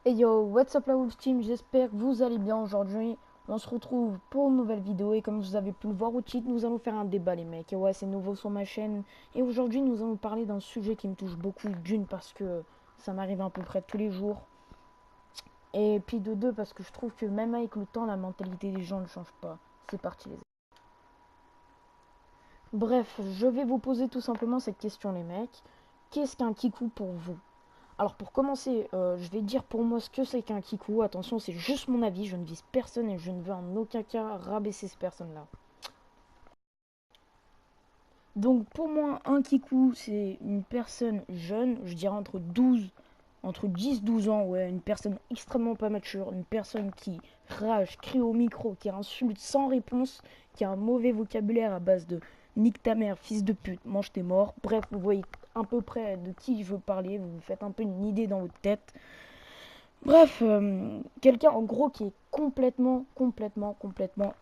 Hey yo, what's up la Wolf Team, j'espère que vous allez bien aujourd'hui. On se retrouve pour une nouvelle vidéo et comme vous avez pu le voir au titre, nous allons faire un débat les mecs. Et ouais, c'est nouveau sur ma chaîne. Et aujourd'hui, nous allons parler d'un sujet qui me touche beaucoup. D'une, parce que ça m'arrive à peu près tous les jours. Et puis de deux, parce que je trouve que même avec le temps, la mentalité des gens ne change pas. C'est parti les amis. Bref, je vais vous poser tout simplement cette question les mecs. Qu'est-ce qu'un kikou pour vous? Alors pour commencer, je vais dire pour moi ce que c'est qu'un kikou. Attention, c'est juste mon avis, je ne vise personne et je ne veux en aucun cas rabaisser ces personnes-là. Donc pour moi, un kikou, c'est une personne jeune, je dirais entre 10-12 ans, ouais, une personne extrêmement pas mature, une personne qui rage, crie au micro, qui insulte sans réponse, qui a un mauvais vocabulaire à base de nique ta mère, fils de pute, mange tes morts. Bref, vous voyez à peu près de qui je veux parler, vous vous faites un peu une idée dans votre tête. Bref, quelqu'un en gros qui est complètement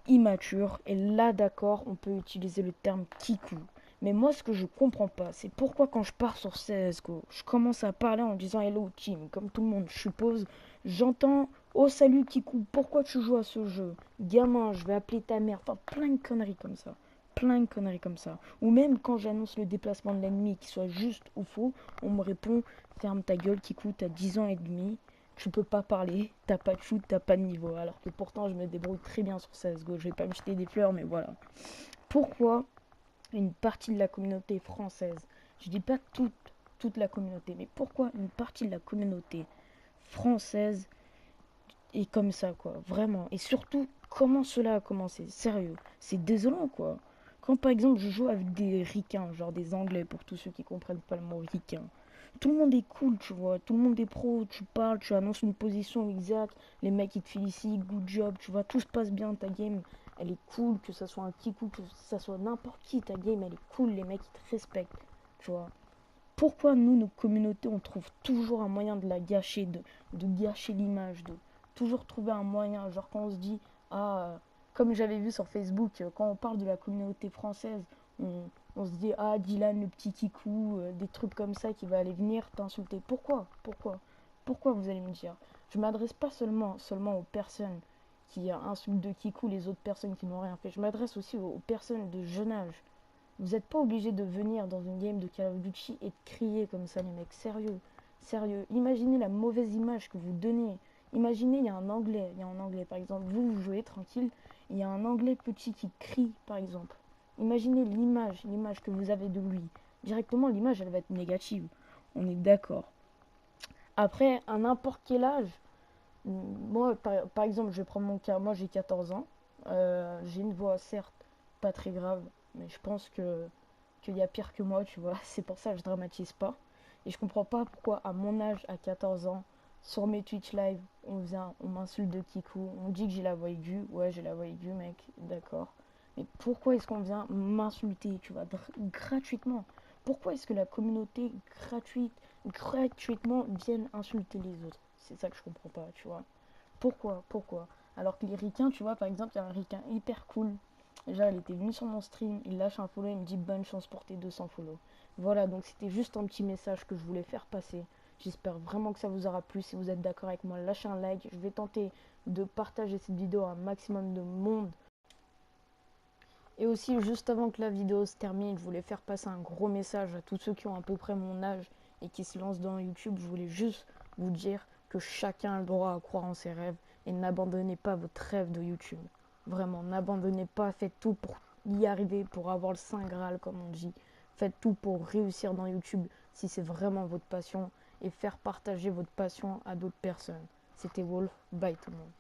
immature. Et là, d'accord, on peut utiliser le terme kikou. Mais moi, ce que je comprends pas, c'est pourquoi quand je pars sur CSGO, je commence à parler en disant hello team, comme tout le monde, je suppose. J'entends oh salut kikou, pourquoi tu joues à ce jeu? Gamin, je vais appeler ta mère. Enfin, plein de conneries comme ça. Plein de conneries comme ça. Ou même quand j'annonce le déplacement de l'ennemi, qu'il soit juste ou faux, on me répond ferme ta gueule kikou, t'as 10 ans et demi. Tu peux pas parler, t'as pas de shoot, t'as pas de niveau. Alors que pourtant, je me débrouille très bien sur CSGO. Je vais pas me jeter des fleurs, mais voilà. Pourquoi une partie de la communauté française, je dis pas toute la communauté, mais pourquoi une partie de la communauté française est comme ça, quoi, vraiment. Et surtout, comment cela a commencé? Sérieux, c'est désolant, quoi. Quand par exemple je joue avec des ricains, genre des anglais pour tous ceux qui comprennent pas le mot ricain, tout le monde est cool, tu vois, tout le monde est pro, tu parles, tu annonces une position exacte, les mecs ils te félicitent, good job, tu vois, tout se passe bien, ta game, elle est cool, que ça soit un kikou, que ça soit n'importe qui, ta game elle est cool, les mecs ils te respectent, tu vois. Pourquoi nous, nos communautés, on trouve toujours un moyen de la gâcher, de gâcher l'image, de toujours trouver un moyen, genre quand on se dit, ah, comme j'avais vu sur Facebook, quand on parle de la communauté française, on, on se dit, ah, Dylan, le petit kikou, des trucs comme ça qui va aller venir t'insulter. Pourquoi vous allez me dire? Je m'adresse pas seulement aux personnes qui insultent de kikou les autres personnes qui n'ont rien fait. Je m'adresse aussi aux personnes de jeune âge. Vous n'êtes pas obligé de venir dans une game de Call of Duty et de crier comme ça, les mecs. Sérieux, sérieux. Imaginez la mauvaise image que vous donnez. Imaginez, il y a un anglais, par exemple. Vous jouez tranquille, il y a un anglais petit qui crie, par exemple. Imaginez l'image que vous avez de lui. Directement, l'image, elle va être négative. On est d'accord. Après, à n'importe quel âge, moi, par exemple, je vais prendre mon cas. Moi, j'ai 14 ans. J'ai une voix, certes, pas très grave, mais je pense qu'il y a pire que moi, tu vois. C'est pour ça que je dramatise pas. Et je comprends pas pourquoi, à mon âge, à 14 ans, sur mes Twitch live, on m'insulte de kikou. On dit que j'ai la voix aiguë. Ouais, j'ai la voix aiguë, mec, d'accord. Mais pourquoi est-ce qu'on vient m'insulter, tu vois, gratuitement? Pourquoi est-ce que la communauté gratuitement vienne insulter les autres? C'est ça que je comprends pas, tu vois. Pourquoi? Alors que les ricains, tu vois, par exemple, il y a un ricain hyper cool. Déjà, il était venu sur mon stream, il lâche un follow, il me dit bonne chance pour tes 200 follow. Voilà, donc c'était juste un petit message que je voulais faire passer. J'espère vraiment que ça vous aura plu. Si vous êtes d'accord avec moi, lâchez un like. Je vais tenter de partager cette vidéo à un maximum de monde. Et aussi, juste avant que la vidéo se termine, je voulais faire passer un gros message à tous ceux qui ont à peu près mon âge et qui se lancent dans YouTube. Je voulais juste vous dire que chacun a le droit à croire en ses rêves et n'abandonnez pas votre rêve de YouTube. Vraiment, n'abandonnez pas, faites tout pour y arriver, pour avoir le Saint Graal, comme on dit. Faites tout pour réussir dans YouTube si c'est vraiment votre passion et faire partager votre passion à d'autres personnes. C'était Wolf, bye tout le monde.